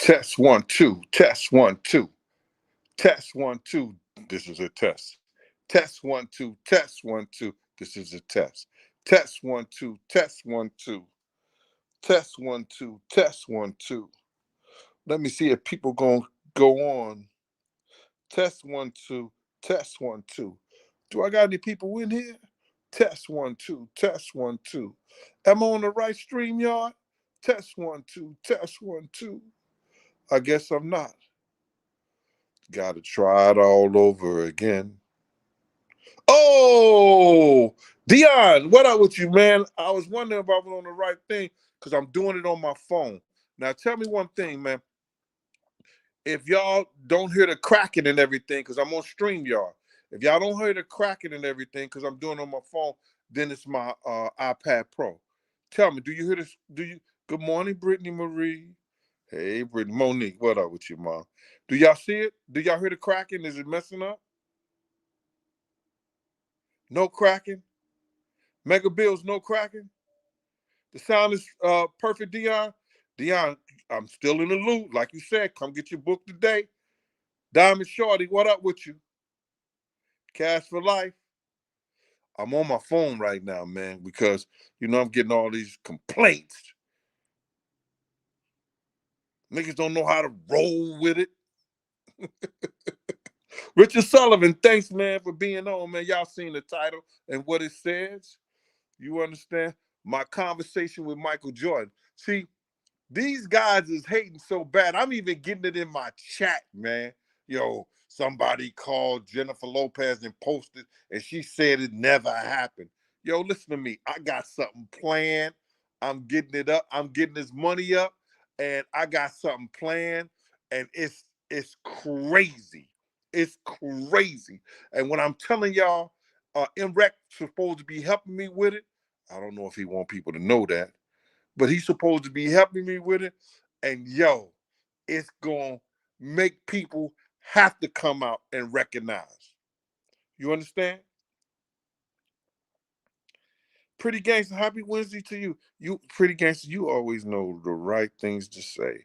Test one, two. Test one, two. Test one, two. This is a test. Test one, two. Test one, two. This is a test. Test one, two. Test one, two. Test one, two. Test one, two. Let me see if people gonna go on. Test one, two. Test one, two. Do I got any people in here? Test one, two. Test one, two. Am I on the right stream yard? Test one, two. Test one, two. I guess I'm not. Gotta try it all over again. Oh, Dion, what up with you, man? I was wondering if I was on the right thing because I'm doing it on my phone. Now, tell me one thing, man. If y'all don't hear the cracking and everything, because I'm on StreamYard, if y'all don't hear the cracking and everything, because I'm doing it on my phone, then it's my iPad Pro. Tell me, do you hear this? Do you? Good morning, Brittany Marie. Hey, Brittany. Monique, what up with you, Mom? Do y'all see it? Do y'all hear the cracking? Is it messing up? No cracking? Mega Bills, no cracking? The sound is perfect, Dion. Dion, I'm still in the loop. Like you said, come get your book today. Diamond Shorty, what up with you? Cash for life. I'm on my phone right now, man, because I'm getting all these complaints. Niggas don't know how to roll with it. Richard Sullivan, thanks, man, for being on, man. Y'all seen the title and what it says. You understand? My conversation with Michael Jordan. See, these guys is hating so bad. I'm even getting it in my chat, man. Somebody called Jennifer Lopez and posted, and she said it never happened. Yo, listen to me. I got something planned. I'm getting it up. I'm getting this money up, and I got something planned, and it's crazy. It's crazy. And when I'm telling y'all, MREC supposed to be helping me with it. I don't know if he want people to know that, but he's supposed to be helping me with it. And yo, it's going to make people have to come out and recognize. You understand? Pretty Gangster, happy Wednesday to you. You, Pretty Gangster, you always know the right things to say.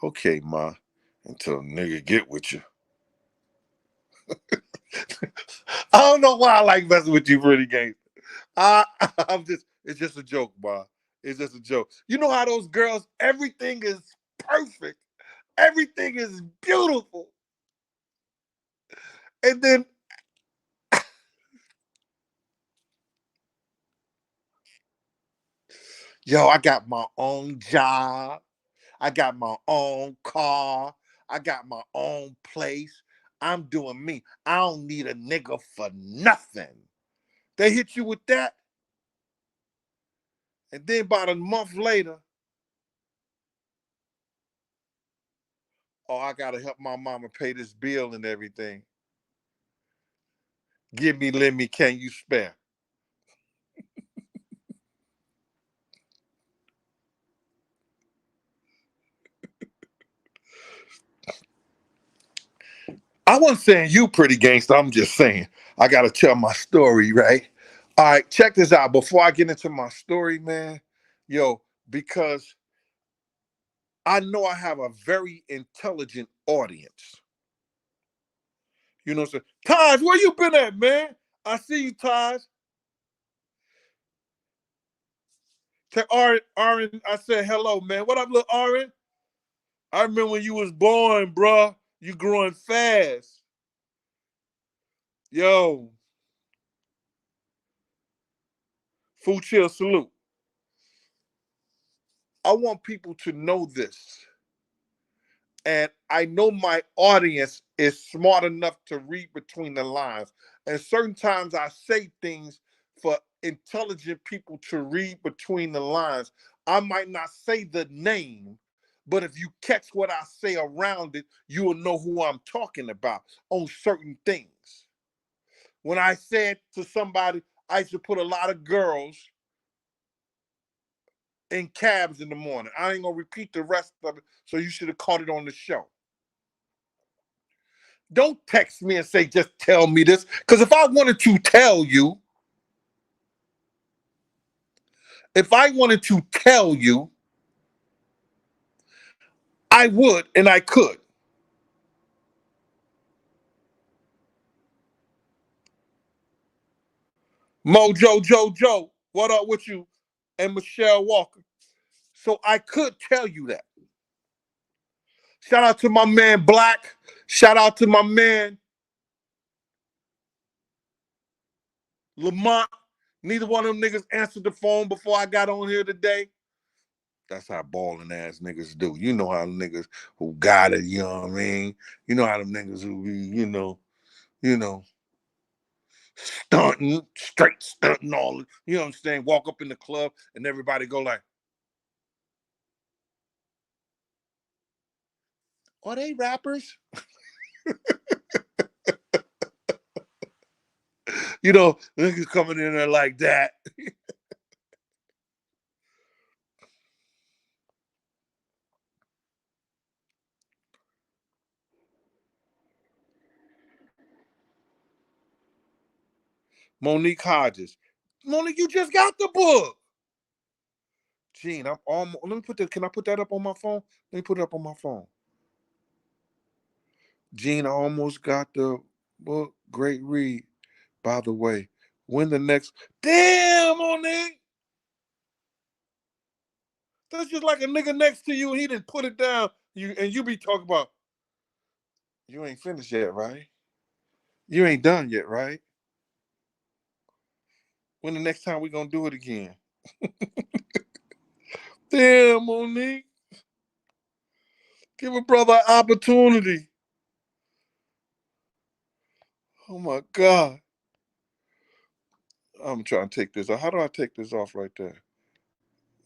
Okay, ma, until a nigga get with you. I don't know why I like messing with you, Pretty Gangster. I, it's just a joke, ma. It's just a joke. You know how those girls, everything is perfect. Everything is beautiful. And then, yo, I got my own job. I got my own car. I got my own place. I'm doing me. I don't need a nigga for nothing. They hit you with that. And then about a month later, oh, I got to help my mama pay this bill and everything. Give me, lend me, can you spare? I wasn't saying you pretty gangster. I'm just saying I got to tell my story, right? All right, check this out. Before I get into my story, man, yo, because I know I have a very intelligent audience. You know what I'm saying? Taj, where you been at, man? I see you, Taj. Tell Aaron, I said hello, man. What up, little Aaron? I remember when you was born, bruh. You growing fast. Yo, food chill salute. I want people to know this. And I know my audience is smart enough to read between the lines. And certain times I say things for intelligent people to read between the lines. I might not say the name, but if you catch what I say around it, you will know who I'm talking about on certain things. When I said to somebody, I used to put a lot of girls in cabs in the morning. I ain't gonna repeat the rest of it, so you should have caught it on the show. Don't text me and say, just tell me this. Because if I wanted to tell you, if I wanted to tell you, I would and I could. Mojo Jojo, what up with you? And Michelle Walker. So I could tell you that. Shout out to my man Black. Shout out to my man Lamont. Neither one of them niggas answered the phone before I got on here today. That's how balling ass niggas do. You know how niggas who got it, you know what I mean? You know how them niggas who be, you know, stunting, straight stunting all, you know what I'm saying? Walk up in the club and everybody go like, are they rappers? You know, niggas coming in there like that. Monique Hodges. Monique, you just got the book. Gene, I'm almost, let me put that, can I put that up on my phone? Let me put it up on my phone. Gene, I almost got the book. Great read, by the way. When the next, damn, Monique. That's just like a nigga next to you and he didn't put it down. And you be talking about, you ain't finished yet, right? You ain't done yet, right? When the next time we gonna do it again? Damn, Monique. Give a brother an opportunity. Oh my God. I'm trying to take this off. How do I take this off right there?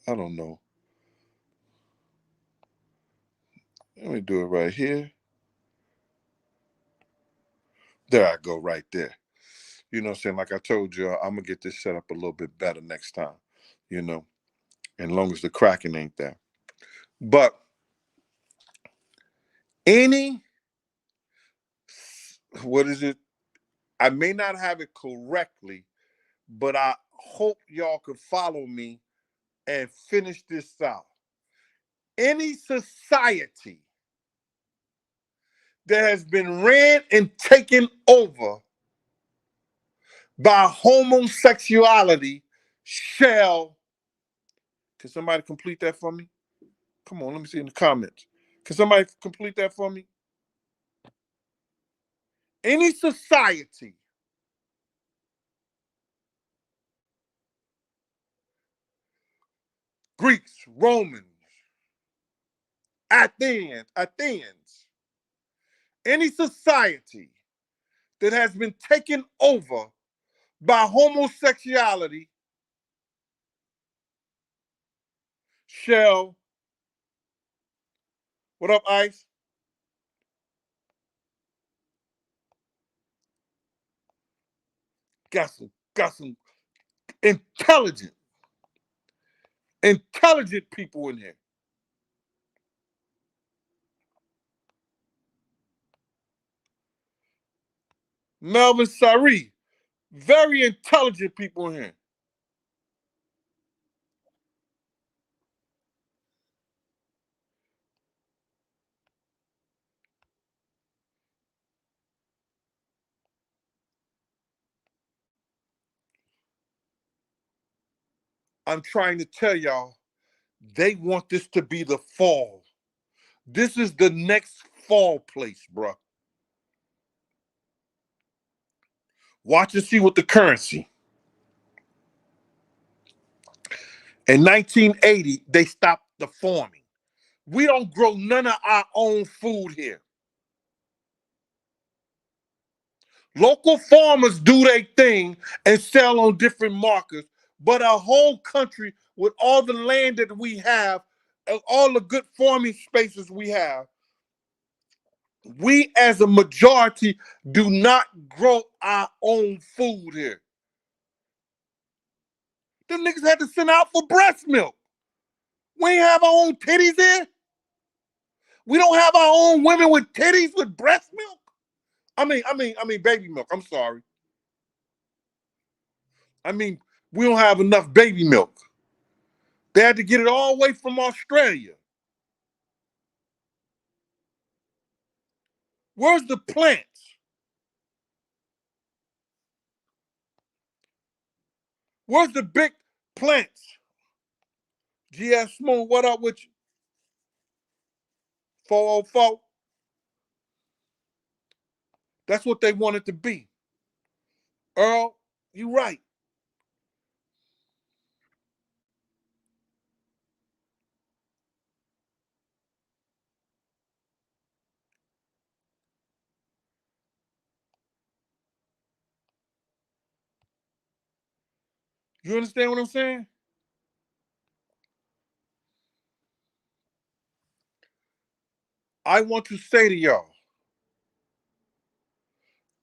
I don't know. Let me do it right here. There I go, right there. You know what I'm saying? Like I told you, I'm gonna get this set up a little bit better next time, you know, as long as the cracking ain't there. But any, what is it? I may not have it correctly, but I hope y'all could follow me and finish this out. Any society that has been ran and taken over by homosexuality shall, can somebody complete that for me? Come on, let me see in the comments. Can somebody complete that for me? Any society Greeks, Romans, Athens, any society that has been taken over by homosexuality shall, what up, Ice? Got some intelligent, intelligent people in here. Melvin Sari, very intelligent people in here. I'm trying to tell y'all, they want this to be the fall. This is the next fall place, bro. Watch and see with the currency. In 1980, they stopped the farming. We don't grow none of our own food here. Local farmers do their thing and sell on different markets, but our whole country, with all the land that we have, and all the good farming spaces we have, we as a majority do not grow our own food here. Them niggas had to send out for breast milk. We ain't have our own titties here. We don't have our own women with titties with breast milk. I mean, baby milk. I'm sorry. I mean, we don't have enough baby milk. They had to get it all the way from Australia. Where's the plants? Where's the big plants? GS Smooth, what up with you? 404. That's what they want it to be. Earl, you right. You understand what I'm saying? I want to say to y'all,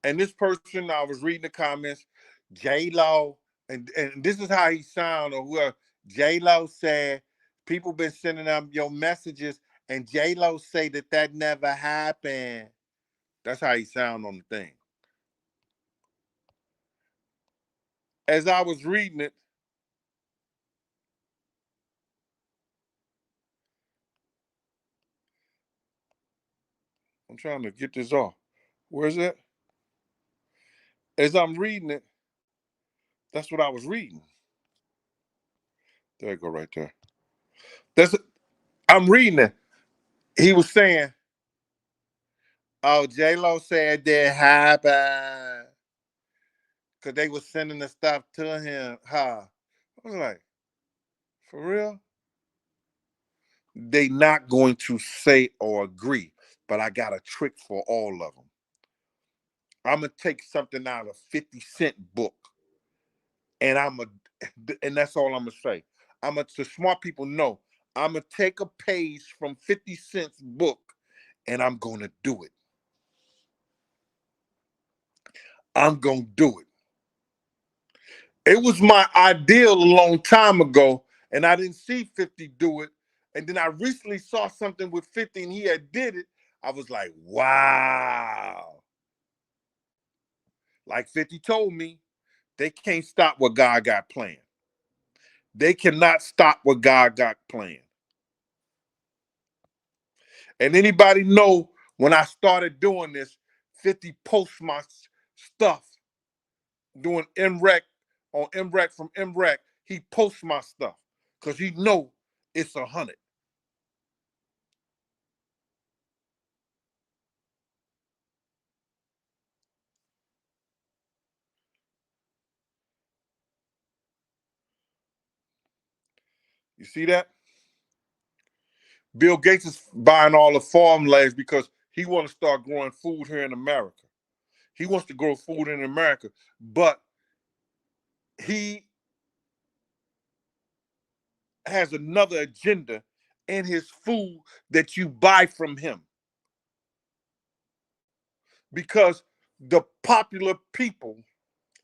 and this person, I was reading the comments, J Lo, and this is how he sound, or whoever. J Lo said people been sending them your messages, and J Lo say that never happened. That's how he sound on the thing. As I was reading it, I'm trying to get this off. Where's it? As I'm reading it, that's what I was reading. There you go, right there. That's I'm reading it. He was saying, "Oh, J Lo said that happened because they was sending the stuff to him." Huh? I was like, for real? They not going to say or agree, but I got a trick for all of them. I'm gonna take something out of 50 Cent book, and and that's all I'm gonna say. I'm gonna to smart people know. I'm gonna take a page from 50 Cent's book, and I'm gonna do it. I'm gonna do it. It was my ideal a long time ago, and I didn't see 50 do it. And then I recently saw something with 50 and he had did it. I was like, wow. Like 50 told me, they can't stop what God got planned. They cannot stop what God got planned. And anybody know when I started doing this, 50 posts my stuff, doing MREC on MREC from MREC. He posts my stuff because he know it's 100. You see that? Bill Gates is buying all the farmlands because he wants to start growing food here in America. He wants to grow food in America, but he has another agenda in his food that you buy from him. Because the popular people,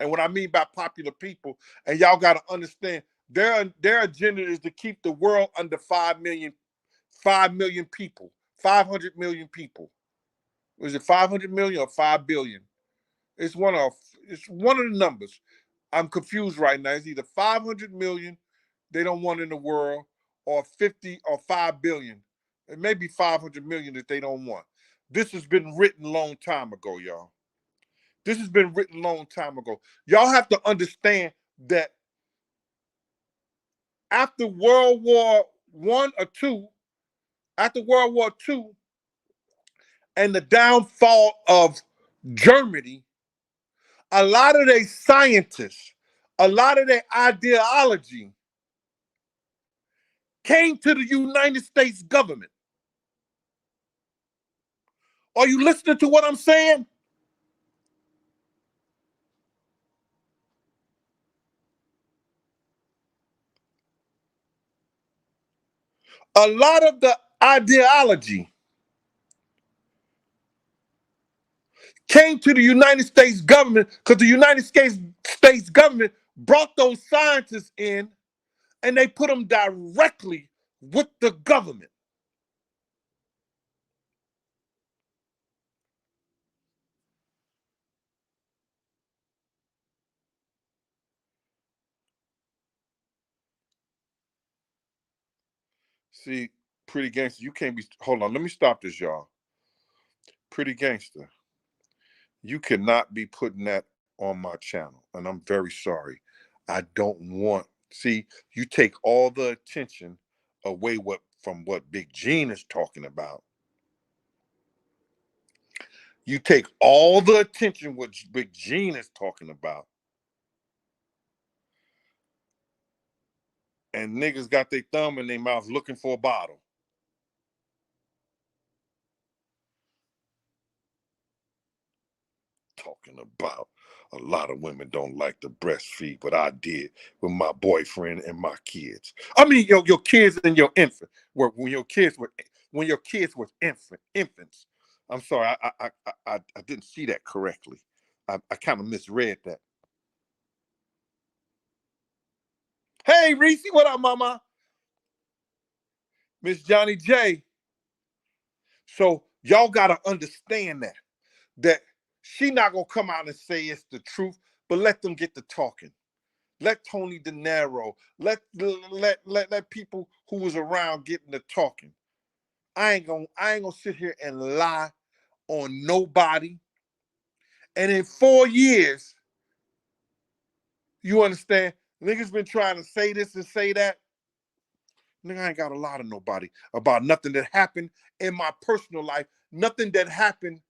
and what I mean by popular people, and y'all got to understand, their agenda is to keep the world under 5 million people, 500 million people. Was it 500 million or 5 billion? It's it's one of the numbers. I'm confused right now. It's either 500 million they don't want in the world, or 50 or 5 billion. It may be 500 million that they don't want. This has been written a long time ago, y'all. This has been written a long time ago. Y'all have to understand that after World War One or two, after World War Two, and the downfall of Germany, a lot of their scientists, a lot of their ideology came to the United States government. Are you listening to what I'm saying? A lot of the ideology came to the United States government because the States government brought those scientists in and they put them directly with the government. See, pretty gangster, you can't be. Hold on, let me stop this, y'all. Pretty Gangster, you cannot be putting that on my channel, and I'm very sorry. I don't want. See, you take all the attention away from what Big Gene is talking about. You take all the attention what Big Gene is talking about, and niggas got their thumb in their mouth looking for a bottle. Talking about a lot of women don't like to breastfeed, but I did with my boyfriend and my kids. I mean, your kids and your infant. When your kids were infants. I'm sorry, I didn't see that correctly. I kind of misread that. Hey, Reese, what up, mama? Miss Johnny J. So y'all gotta understand that she not gonna come out and say it's the truth, but let them get to talking. Let Tony De Niro, let people who was around getting to talking. I ain't gonna sit here and lie on nobody. And in 4 years, you understand, niggas been trying to say this and say that. Nigga, I ain't got a lot of nobody about nothing that happened in my personal life, nothing that happened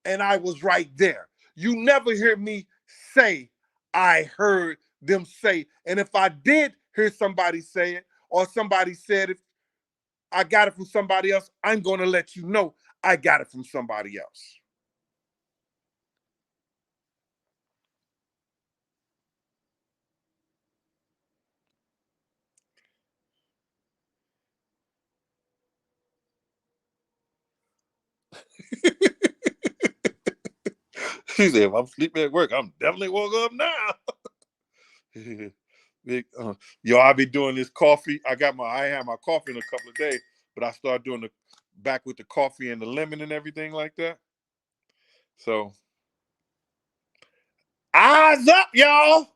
and I was right there. You never hear me say I heard them say. And if I did hear somebody say it, or somebody said it, I got it from somebody else, I'm going to let you know I got it from somebody else. She said, if I'm sleeping at work, I'm definitely woke up now. Yo, I be doing this coffee. I had my coffee in a couple of days, but I started doing the back with the coffee and the lemon and everything like that. So eyes up, y'all.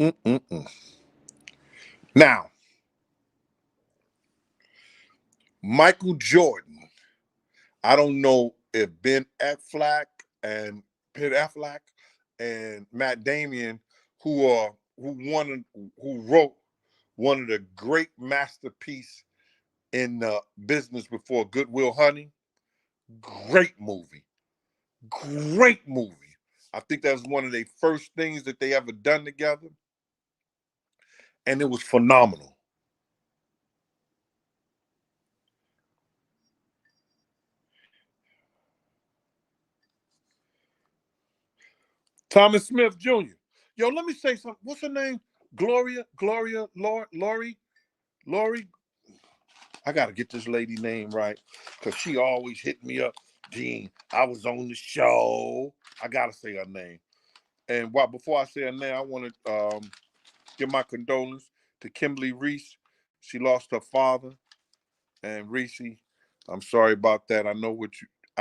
Mm-mm-mm. Now, Michael Jordan. I don't know if Ben Affleck and Matt Damon, who wrote one of the great masterpiece in the business before Good Will Hunting. Great movie. Great movie. I think that was one of their first things that they ever done together. And it was phenomenal. Thomas Smith Jr. Yo, let me say something. What's her name? Lori. I got to get this lady name right because she always hit me up. Gene, I was on the show. I got to say her name. And before I say her name, I want to give my condolences to Kimberly Reese. She lost her father. And Reese, I'm sorry about that. I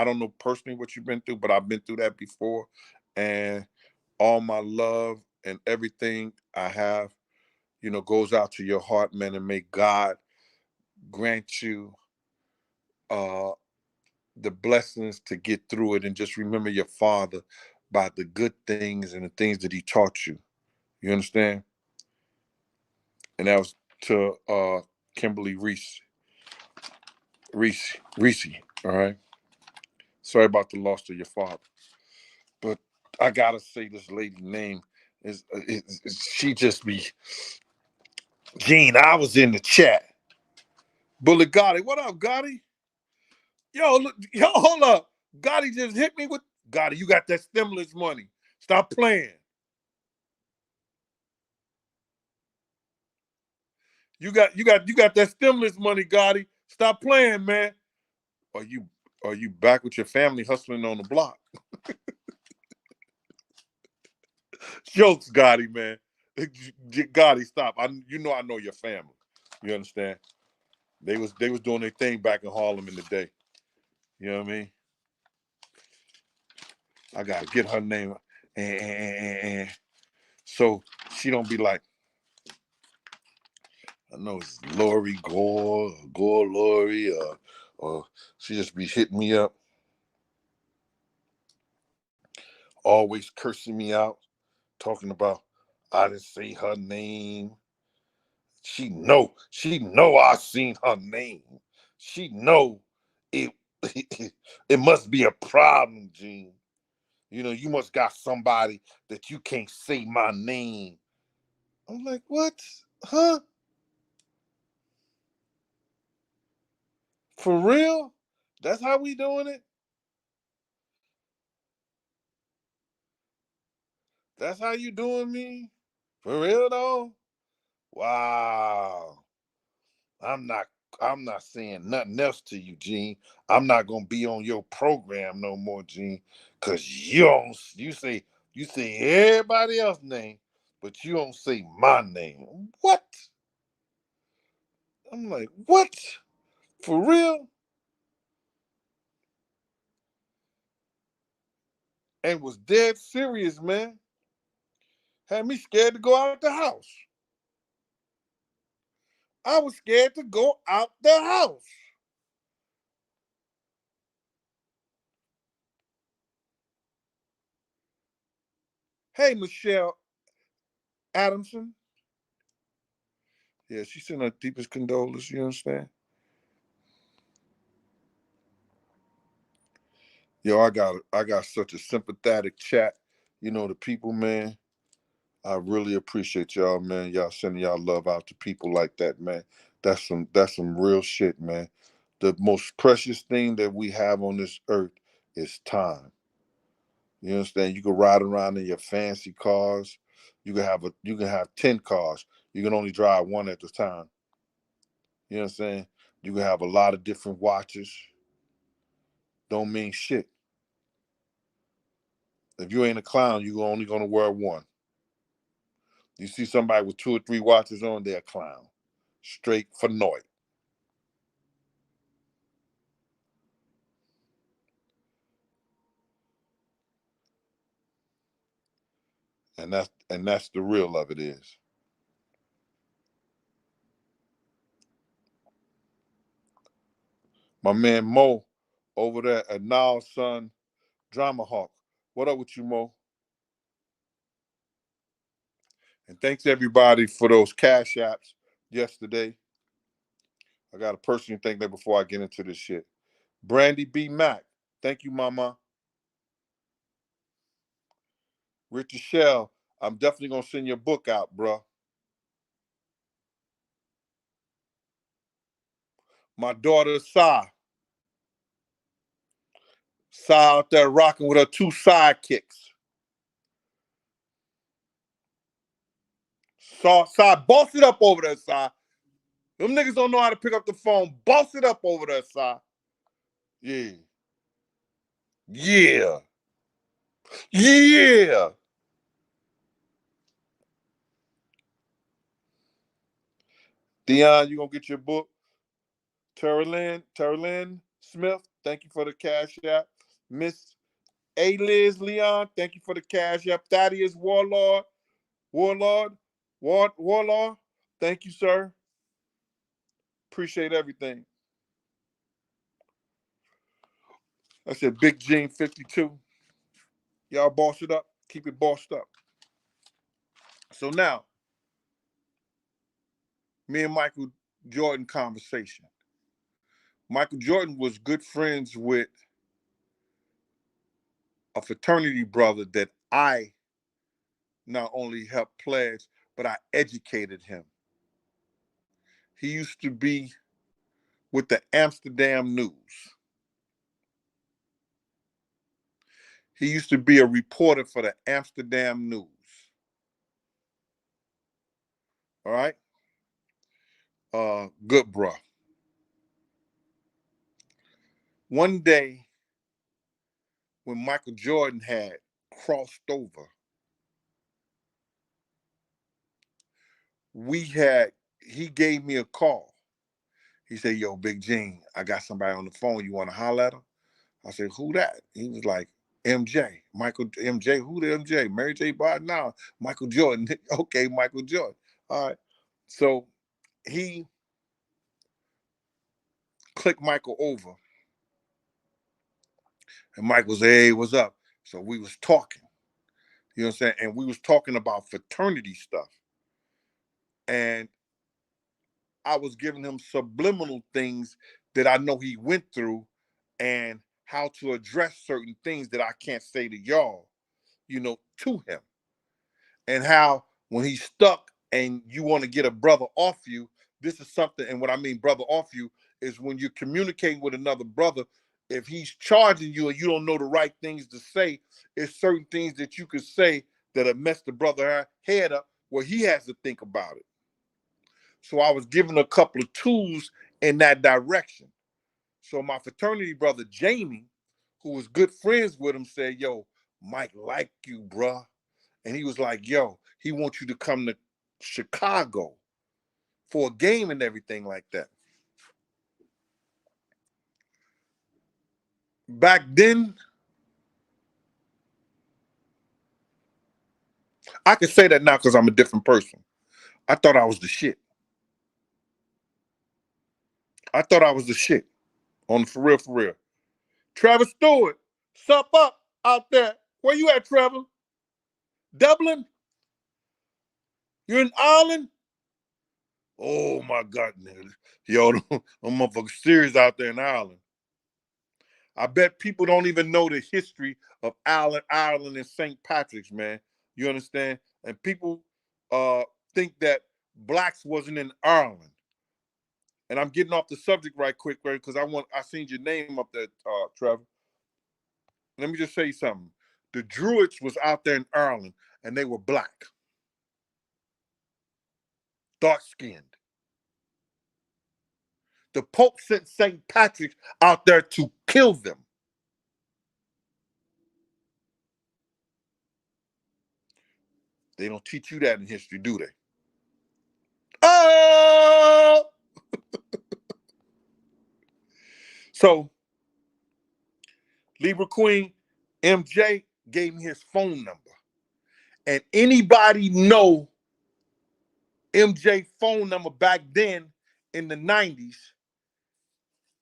don't know personally what you've been through, but I've been through that before. And all my love and everything I have, goes out to your heart, man. And may God grant you uh, the blessings to get through it. And just remember your father by the good things and the things that he taught you. You understand? And that was to Kimberly Reese. Reese. All right. Sorry about the loss of your father. But I gotta say this lady name she just be Gene. I was in the chat. Bullet Gotti, what up, Gotti? Yo, look, yo, hold up. Gotti just hit me with Gotti. You got that stimulus money. Stop playing. You got that stimulus money, Gotti. Stop playing, man. Are you back with your family hustling on the block? Jokes, Gotti, man. Gotti, stop. I know your family. You understand? They was doing their thing back in Harlem in the day. You know what I mean? I gotta get her name, and so she don't be like, I know it's Lori Gore Lori, or she just be hitting me up, always cursing me out, talking about I didn't say her name. She know I seen her name. She know it it must be a problem, Gene. You must got somebody that you can't say my name. I'm like, what? Huh? For real? That's how we doing it? That's how you doing me? For real though? Wow. I'm not I'm not saying nothing else to you, Gene. I'm not gonna be on your program no more, Gene. Cause you say everybody else's name, but you don't say my name. What? I'm like, what? For real? And was dead serious, man. Had me scared to go out the house. I was scared to go out the house. Hey, Michelle Adamson. Yeah, she sent her deepest condolences, you understand? Yo, I got such a sympathetic chat. The people, man. I really appreciate y'all, man. Y'all sending y'all love out to people like that, man. That's some real shit, man. The most precious thing that we have on this earth is time. You understand? You can ride around in your fancy cars. You can have 10 cars. You can only drive one at a time. You know what I'm saying? You can have a lot of different watches. Don't mean shit. If you ain't a clown, you're only gonna wear one. You see somebody with two or three watches on, they're a clown. Straight for naught. And that's the real of it is. My man Mo over there at Now Son Drama Hawk. What up with you, Mo? And thanks everybody for those cash apps yesterday. I got to personally thank that before I get into this shit. Brandy B. Mack. Thank you, mama. Richard Shell. I'm definitely gonna send your book out, bro. My daughter Sai. Sai out there rocking with her two sidekicks. Sai, boss it up over there, Sai. Them niggas don't know how to pick up the phone. Boss it up over there, Sai. Yeah. Yeah. Yeah. Dion, you gonna get your book? Terralyn Smith, thank you for the cash app. Miss A. Liz Leon, thank you for the cash app. Thaddeus Warlord, thank you, sir. Appreciate everything. I said Big Gene 52. Y'all boss it up. Keep it bossed up. So now, me and Michael Jordan conversation. Michael Jordan was good friends with a fraternity brother that I not only helped pledge, but I educated him. He used to be with the Amsterdam News. He used to be a reporter for the Amsterdam News. All right? Good bro. One day when Michael Jordan had crossed over, he gave me a call. He said, "Yo, Big Gene, I got somebody on the phone. You want to holler at him?" I said, "Who that?" He was like, "MJ, Michael MJ. Who the MJ? Mary J. Blige? No, Michael Jordan." Okay, Michael Jordan. All right. So he clicked Michael over, and Michael said, "Hey, what's up?" So we was talking. You know what I'm saying? And we was talking about fraternity stuff. And I was giving him subliminal things that I know he went through and how to address certain things that I can't say to y'all, to him. And how when he's stuck and you want to get a brother off you, this is something, and what I mean brother off you is when you're communicating with another brother, if he's charging you and you don't know the right things to say, it's certain things that you could say that'll mess the brother head up where he has to think about it. So I was given a couple of tools in that direction. So my fraternity brother Jamie, who was good friends with him, said, "Yo, Mike like you, bruh." And he was like, "Yo, he wants you to come to Chicago for a game and everything like that." Back then, I can say that now because I'm a different person. I thought I was the shit. I thought I was the shit. On for real, for real. Trevor Stewart, sup up out there. Where you at, Trevor? Dublin? You in Ireland? Oh my God, nigga. Yo, them motherfuckers serious out there in Ireland. I bet people don't even know the history of Ireland and St. Patrick's, man. You understand? And people think that blacks wasn't in Ireland. And I'm getting off the subject right quick, right? Because I seen your name up there, Trevor. Let me just say something. The Druids was out there in Ireland, and they were black, dark skinned. The Pope sent St. Patrick out there to kill them. They don't teach you that in history, do they? Oh! So, Libra Queen, MJ gave me his phone number. And anybody know MJ phone number back then in the 90s,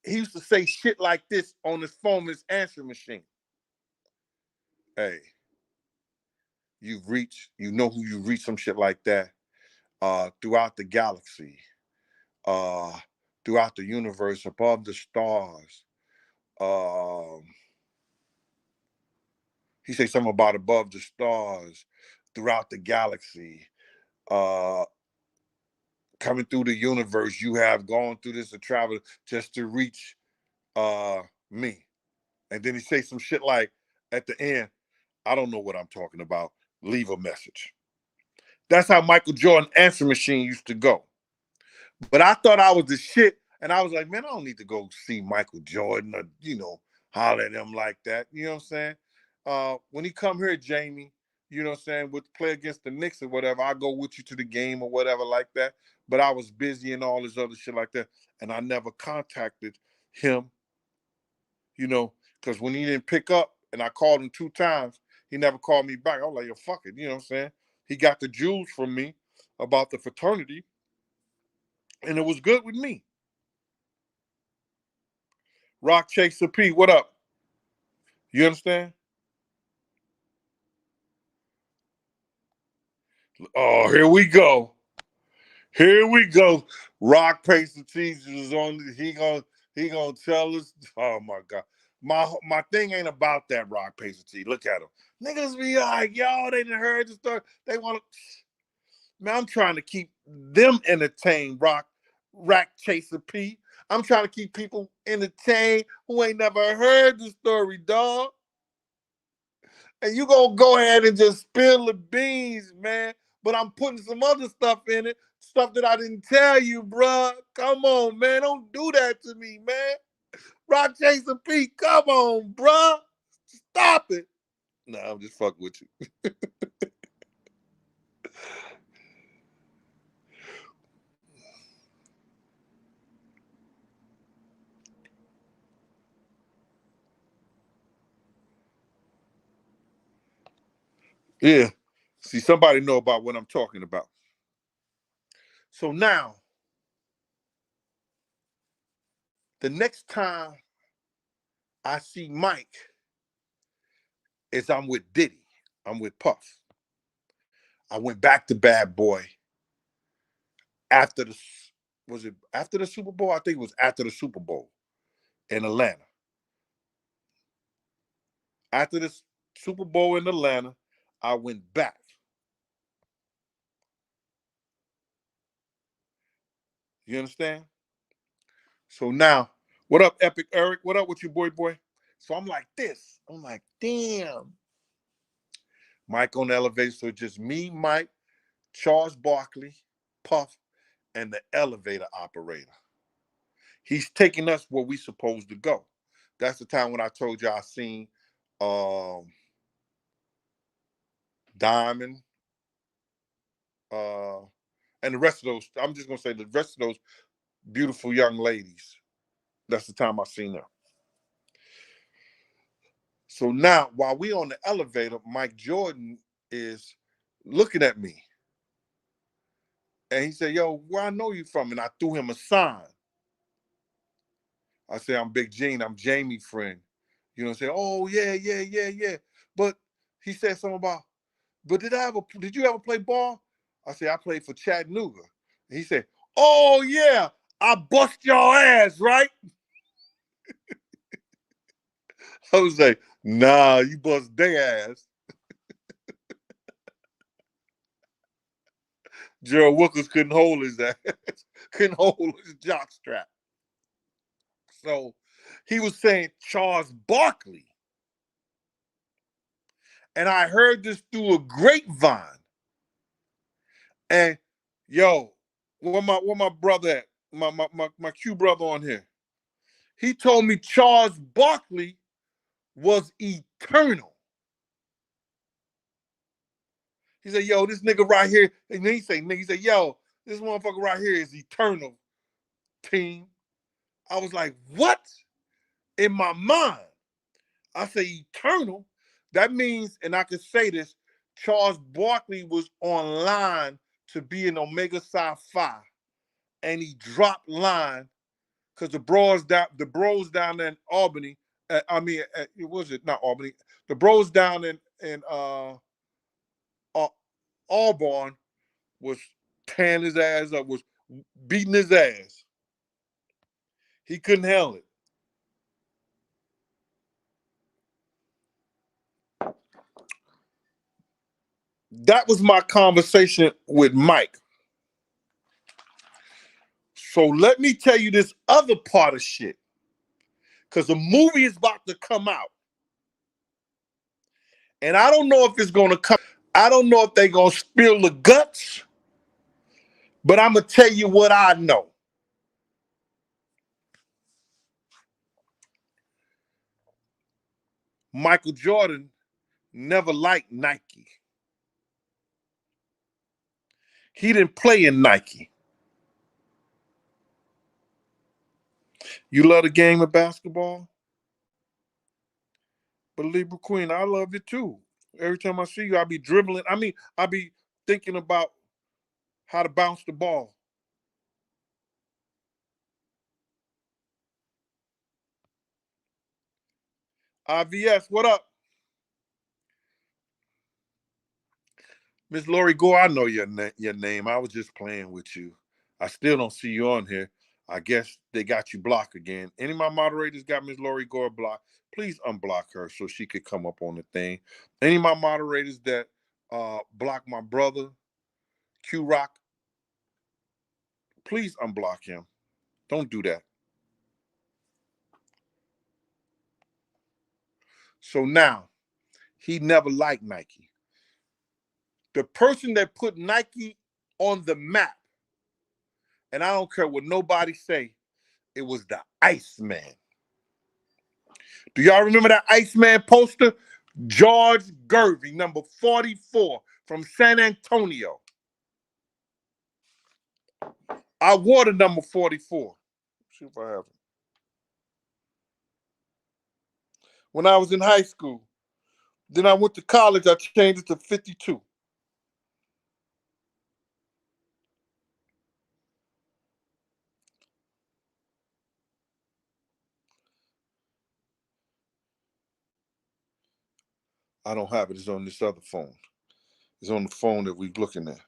he used to say shit like this on his phone, his answering machine. Hey, you know who you reach, some shit like that, throughout the galaxy, uh, throughout the universe, above the stars. Um, he say something about above the stars, throughout the galaxy, uh, coming through the universe. You have gone through this to travel just to reach me. And then he say some shit like at the end, I don't know what I'm talking about. Leave a message. That's how Michael Jordan answer machine used to go. But I thought I was the shit. And I was like, man, I don't need to go see Michael Jordan or, holler at him like that. You know what I'm saying? When he come here, Jamie, you know what I'm saying, with play against the Knicks or whatever, I'll go with you to the game or whatever like that. But I was busy and all this other shit like that. And I never contacted him, because when he didn't pick up and I called him 2 times, he never called me back. I was like, yo, fuck it. You know what I'm saying? He got the jewels from me about the fraternity, and it was good with me. Rock Chaser P, what up? You understand? Oh, here we go. Here we go. Rock Pacer Cheese is on. He gonna tell us. Oh my God. My thing ain't about that Rock Pacer Cheese. Look at him. Niggas be like, yo, they done heard the story. They want to. Man, I'm trying to keep them entertained, Rock Chaser P. I'm trying to keep people entertained who ain't never heard the story, dog. And you gonna go ahead and just spill the beans, man. But I'm putting some other stuff in it, stuff that I didn't tell you, bruh. Come on, man. Don't do that to me, man. Rock Chaser P, come on, bruh. Stop it. Nah, I'm just fucking with you. Yeah. See, somebody know about what I'm talking about. So now, The next time I see Mike is I'm with Diddy. I'm with Puff. I went back to Bad Boy after the was it after the Super Bowl? I think it was after the Super Bowl in Atlanta. After the Super Bowl in Atlanta, I went back. You understand? So now, what up, Epic Eric? What up with you, boy? So I'm like this. I'm like, damn. Mike on the elevator. So just me, Mike, Charles Barkley, Puff, and the elevator operator. He's taking us where we supposed to go. That's the time when I told you I seen um, Diamond, uh, and the rest of those. I'm just gonna say the rest of those beautiful young ladies. That's the time I seen them. So now, while we on the elevator, Mike Jordan is looking at me, and he said, "Yo, where I know you from?" And I threw him a sign. I said, "I'm Big Gene. I'm Jamie's friend." You know, say, "Oh yeah." But he said something about, "But did you ever play ball?" I said, "I played for Chattanooga." And he said, "Oh yeah, I bust your ass, right?" I was like, "Nah, you bust their ass." Gerald Wilkins couldn't hold his ass, couldn't hold his jock strap. So he was saying Charles Barkley. And I heard this through a grapevine. And yo, where my brother at? My Q brother on here. He told me Charles Barkley was eternal. He said, yo, this nigga right here. And then he said, yo, this motherfucker right here is eternal, team. I was like, what? In my mind. I say eternal. That means, and I can say this, Charles Barkley was online to be in Omega Psi Phi, and he dropped line because the bros down in Albany. It was it not Albany? The bros down in Auburn was tearing his ass up, was beating his ass. He couldn't handle it. That was my conversation with Mike. So let me tell you this other part of shit. Because the movie is about to come out. And I don't know if it's going to come. I don't know if they're going to spill the guts. But I'm going to tell you what I know. Michael Jordan never liked Nike. He didn't play in Nike. You love the game of basketball? But Libra Queen, I love it too. Every time I see you, I be dribbling. I be thinking about how to bounce the ball. IVS, what up? Miss Lori Gore, I know your name. I was just playing with you. I still don't see you on here. I guess they got you blocked again. Any of my moderators got Miss Lori Gore blocked? Please unblock her so she could come up on the thing. Any of my moderators that block my brother, Q Rock, please unblock him. Don't do that. So now, he never liked Nike. The person that put Nike on the map, and I don't care what nobody say, it was the Iceman. Do y'all remember that Iceman poster? George Gervin, number 44 from San Antonio. I wore the number 44. Let's see if I have it. When I was in high school. Then I went to college, I changed it to 52. I don't have it. It's on this other phone. It's on the phone that we're looking at.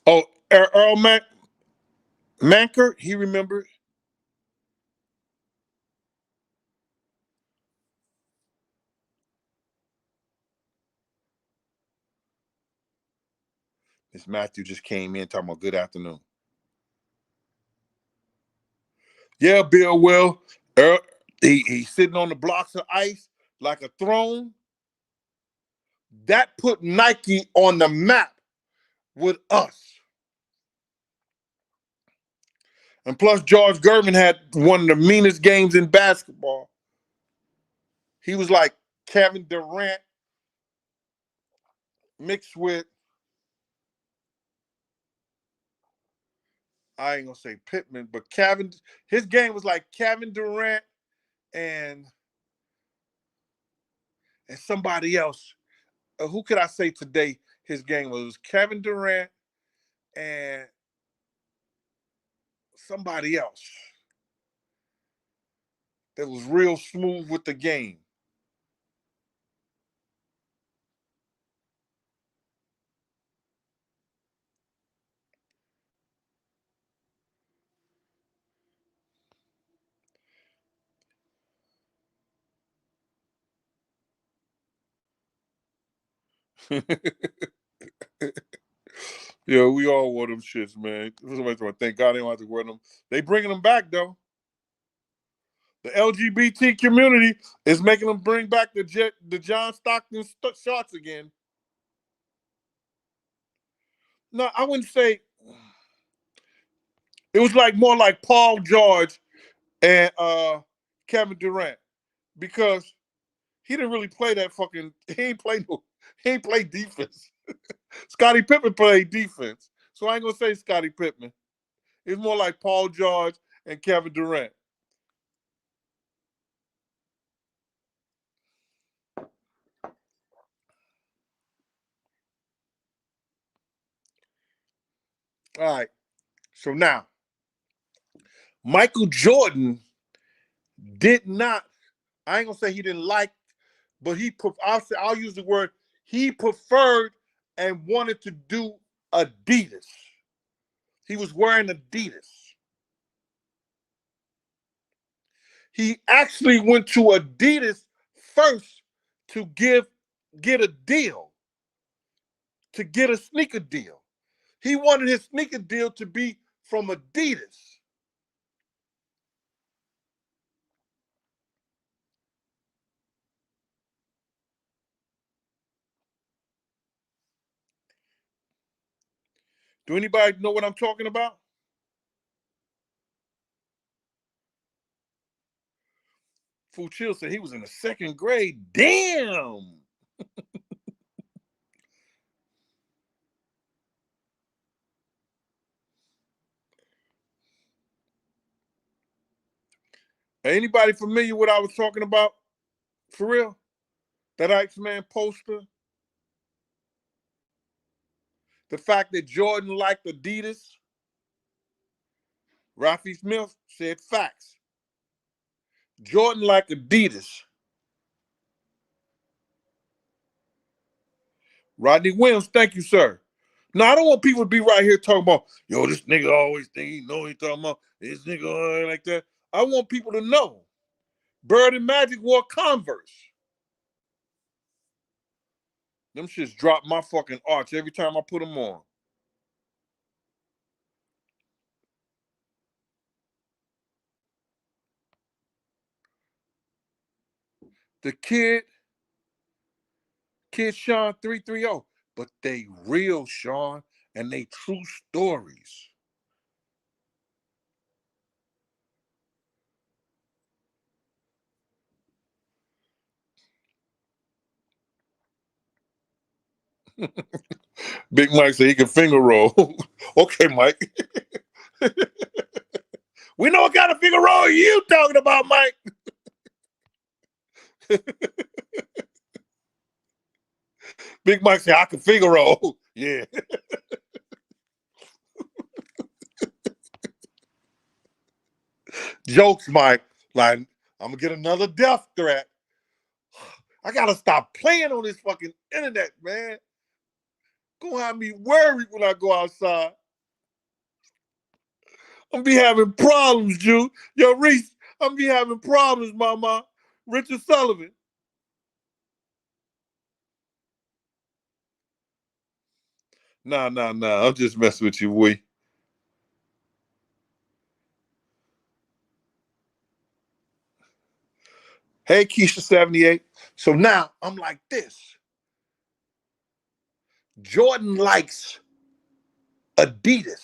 Oh, Earl Manker, he remembered. Miss Matthew just came in talking about good afternoon. Yeah, Bill Will. Earl, he's sitting on the blocks of ice like a throne. That put Nike on the map with us. And plus, George Gervin had one of the meanest games in basketball. He was like Kevin Durant mixed with, I ain't gonna say Pittman, but his game was like Kevin Durant and somebody else. Who could I say today his game was? It was Kevin Durant and somebody else that was real smooth with the game. Yeah, we all wore them shits, man. Thank God they don't have to wear them. They bringing them back though. The LGBT community is making them bring back the John Stockton shorts again. No, I wouldn't say. It was like more like Paul George and Kevin Durant because he didn't really play that fucking. He ain't play defense. Scottie Pippen played defense, so I ain't gonna say Scottie Pippen. It's more like Paul George and Kevin Durant. All right. So now, Michael Jordan did not. I ain't gonna say he didn't like, but I'll use the word. He preferred and wanted to do Adidas. He was wearing Adidas. He actually went to Adidas first to get a deal, to get a sneaker deal. He wanted his sneaker deal to be from Adidas. Do anybody know what I'm talking about? Fuchil said he was in the second grade. Damn. Anybody familiar with what I was talking about? For real? That Iceman poster? The fact that Jordan liked Adidas? Rafi Smith said facts. Jordan liked Adidas. Rodney Williams, thank you, sir. Now, I don't want people to be right here talking about, yo, this nigga always think he know he talking about this nigga like that. I want people to know. Bird and Magic wore Converse. Them shits drop my fucking arch every time I put them on. The Kid Sean 330, but they real, Sean, and they true stories. Big Mike said he can finger roll. Okay, Mike. We know what kind of finger roll you talking about, Mike. Big Mike said, I can finger roll. Yeah. Jokes, Mike. Like, I'm going to get another death threat. I got to stop playing on this fucking internet, man. Gonna have me worried when I go outside. I'm be having problems, Jew. Yo, Reese, I'm be having problems, mama. Richard Sullivan. Nah. I'm just messing with you, boy. Hey, Keisha78. So now I'm like this. Jordan likes Adidas.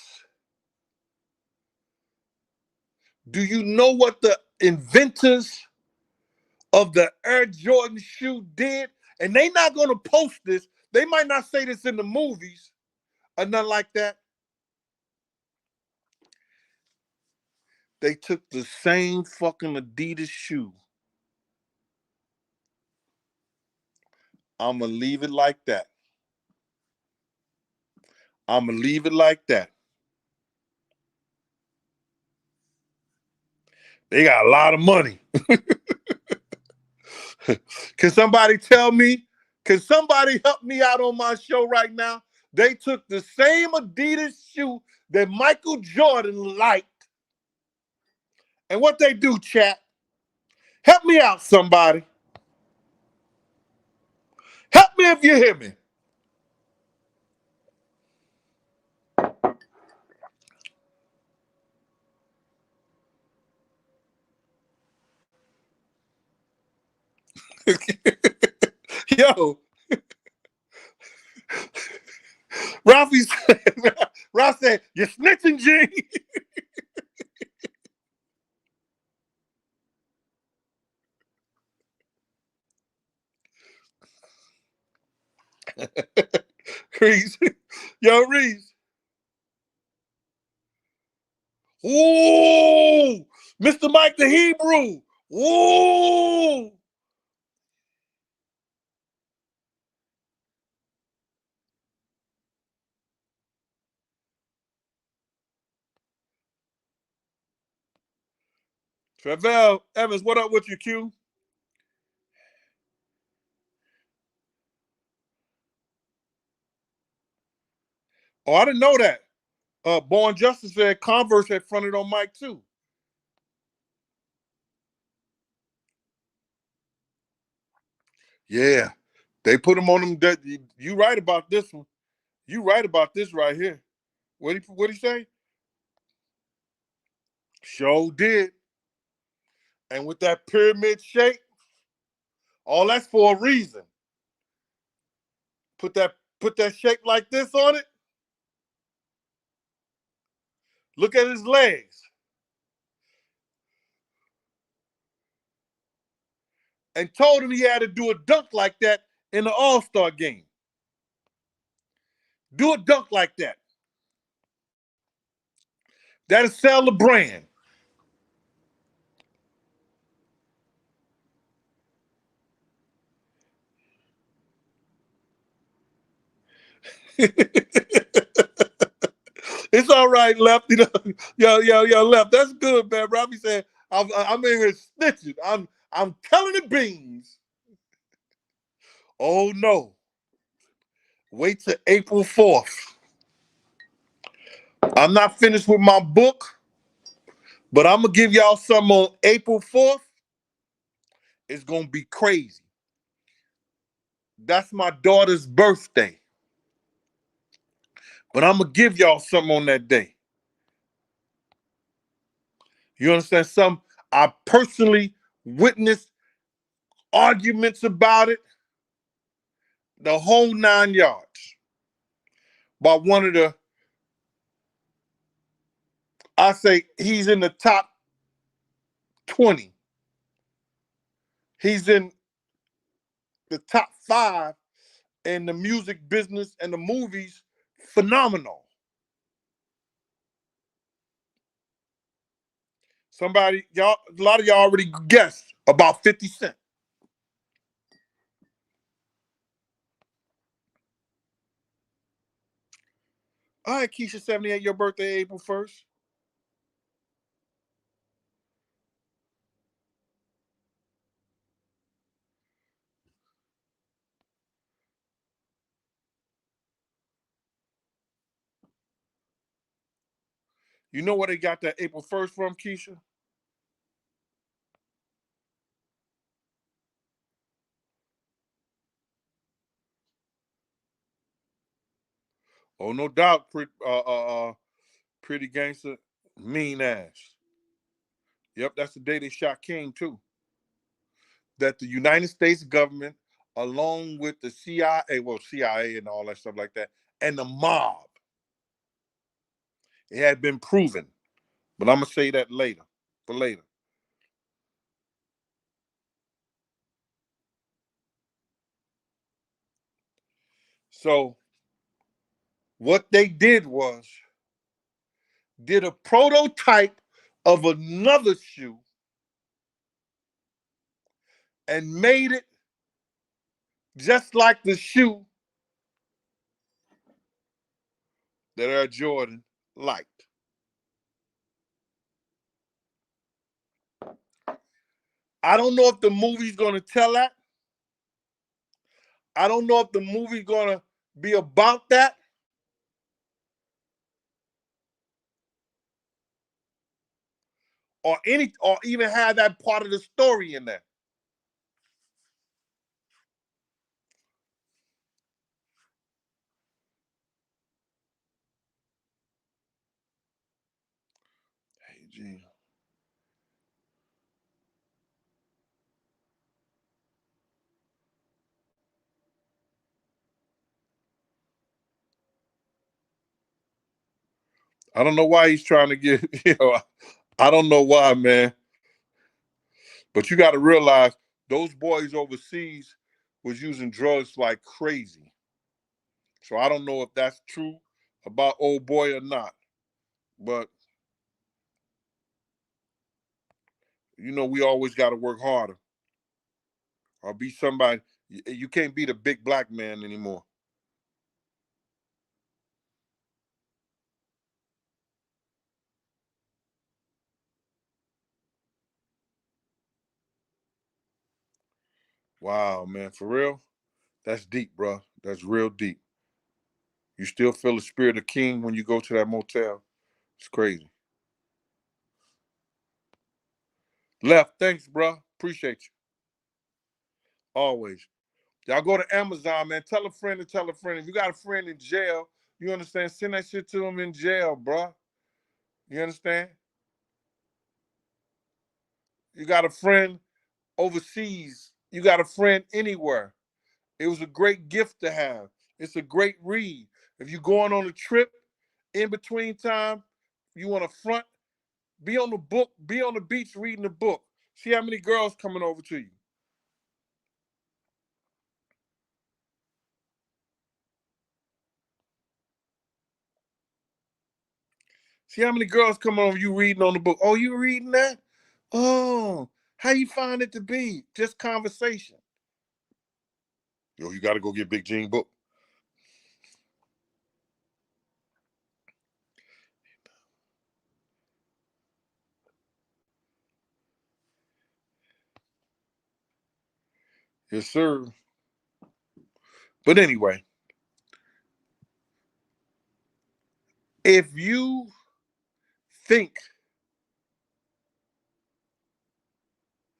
Do you know what the inventors of the Air Jordan shoe did? And they not gonna post this. They might not say this in the movies or nothing like that. They took the same fucking Adidas shoe. I'ma leave it like that. I'ma leave it like that. They got a lot of money. Can somebody tell me? Can somebody help me out on my show right now? They took the same Adidas shoe that Michael Jordan liked. And what they do, chat? Help me out, somebody. Help me if you hear me. Yo, Ralph said, you're snitching, G. Reese. Yo, Reese. Ooh, Mr. Mike the Hebrew. Ooh. Travel Evans, what up with you, Q? Oh, I didn't know that. Born Justice said Converse had fronted on Mike too. Yeah, they put him on them. That you right about this one. You right about this right here. What he say? Show did. And with that pyramid shape, all that's for a reason. Put that shape like this on it. Look at his legs. And told him he had to do a dunk like that in the All-Star game. Do a dunk like that. That'll sell the brand. It's all right, Left. You know, yo, Left. That's good, man. Robbie said, I'm in here snitching. I'm telling the beans. Oh no. Wait till April 4th. I'm not finished with my book, but I'm gonna give y'all some on April 4th. It's gonna be crazy. That's my daughter's birthday. But I'm gonna give y'all something on that day. You understand? Some I personally witnessed arguments about it, the whole 9 yards. By one of the, I say he's in the top 20. He's in the top 5 in the music business and the movies, phenomenal. Somebody, y'all, a lot of y'all already guessed about 50 Cent. All right, Keisha, 78, your birthday, April 1st. You know where they got that April 1st from, Keisha? Oh, no doubt, pretty gangster, mean ass. Yep, that's the day they shot King, too. That the United States government, along with the CIA, well, CIA and all that stuff like that, and the mob, it had been proven. But I'm gonna say that later, for later. So what they did was did a prototype of another shoe and made it just like the shoe that Air Jordan liked. I don't know if the movie's gonna tell that. I don't know if the movie's gonna be about that, or even have that part of the story in there. Hey, gee. I don't know why he's trying to get, I don't know why, man. But you got to realize those boys overseas was using drugs like crazy. So I don't know if that's true about old boy or not. But we always got to work harder or be somebody. You can't be the big black man anymore. Wow, man, for real, that's deep, bro. That's real deep. You still feel the spirit of King when you go to that motel. It's crazy. Left, thanks, bro. Appreciate you. Always. Y'all go to Amazon, man. Tell a friend to tell a friend. If you got a friend in jail, you understand? Send that shit to them in jail, bro. You understand? You got a friend overseas. You got a friend anywhere. It was a great gift to have. It's a great read. If you're going on a trip in between time, you want to front, be on the book, be on the beach reading the book. See how many girls coming over to you. See how many girls coming over you reading on the book. Oh, you reading that? Oh, how you find it to be? Just conversation. Yo, you got to go get Big Gene book. Yes, sir. But anyway, if you think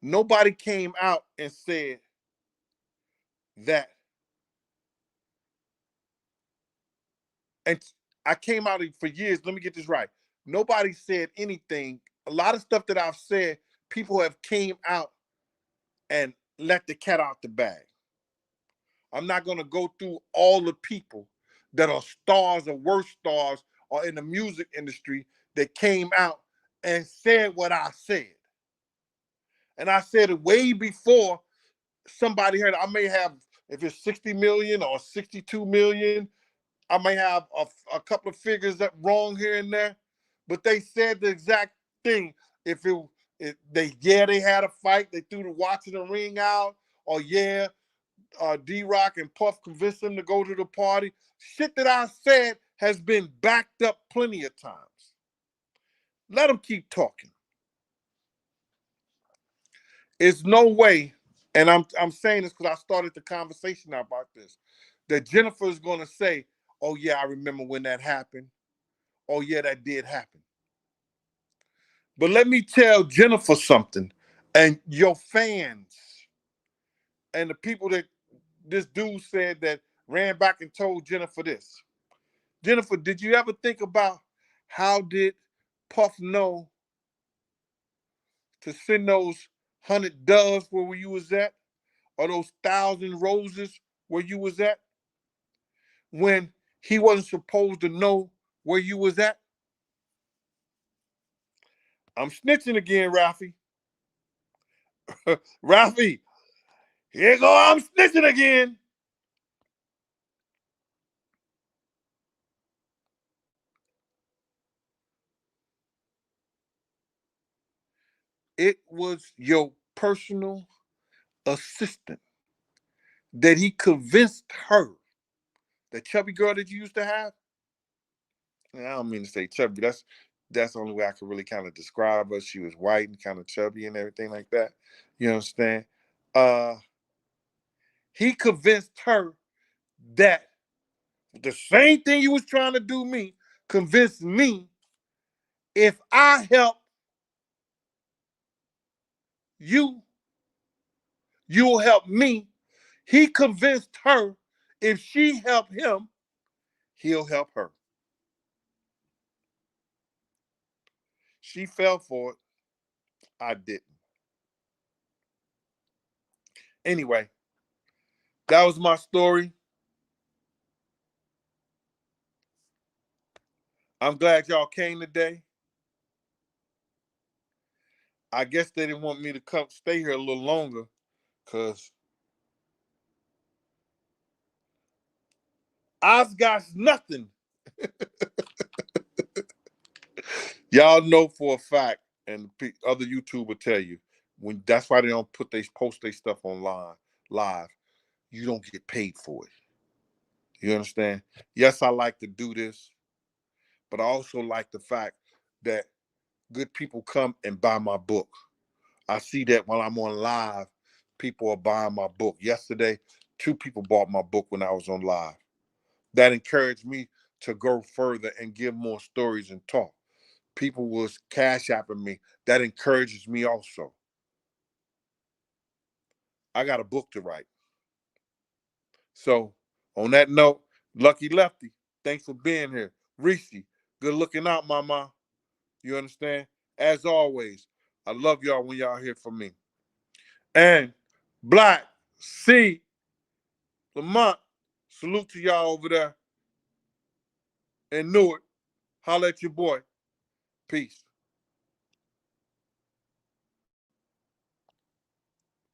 nobody came out and said that, and I came out for years, let me get this right. Nobody said anything. A lot of stuff that I've said, people have came out and let the cat out the bag. I'm not going to go through all the people that are stars or worse stars or in the music industry that came out and said what I said. And I said it way before somebody heard it. I may have if it's 60 million or 62 million. I may have a couple of figures that wrong here and there, but they said the exact thing. If they had a fight, they threw the watch in the ring out, or yeah, D-Rock and Puff convinced them to go to the party. Shit that I said has been backed up plenty of times. Let them keep talking. It's no way, and I'm saying this because I started the conversation about this, that Jennifer is going to say, "Oh yeah, I remember when that happened. Oh yeah, that did happen." But let me tell Jennifer something, and your fans, and the people that this dude said that ran back and told Jennifer this. Jennifer, did you ever think about how did Puff know to send those 100 doves where you was at, or those 1,000 roses where you was at, when he wasn't supposed to know where you was at? I'm snitching again, Ralphie. Ralphie, here go, I'm snitching again. It was your personal assistant that he convinced her, the chubby girl that you used to have. And I don't mean to say chubby. That's the only way I could really kind of describe her. She was white and kind of chubby and everything like that. You understand? Uh, he convinced her that the same thing you was trying to do me, convinced me, if I help you, you'll help me. He convinced her if she helped him, he'll help her. She fell for it. I didn't. Anyway, that was my story. I'm glad y'all came today. I guess they didn't want me to come stay here a little longer because I've got nothing. Y'all know for a fact, and other YouTube will tell you, when that's why they don't post their stuff online live. You don't get paid for it. You understand? Yes, I like to do this, but I also like the fact that good people come and buy my book. I see that while I'm on live, people are buying my book. Yesterday, 2 people bought my book when I was on live. That encouraged me to go further and give more stories and talk. People was cash apping me. That encourages me also. I got a book to write. So on that note, Lucky Lefty, thanks for being here. Reese, good looking out, mama. You understand? As always, I love y'all when y'all hear from me. And Black C Lamont, salute to y'all over there in Newark. Holla at your boy. Peace.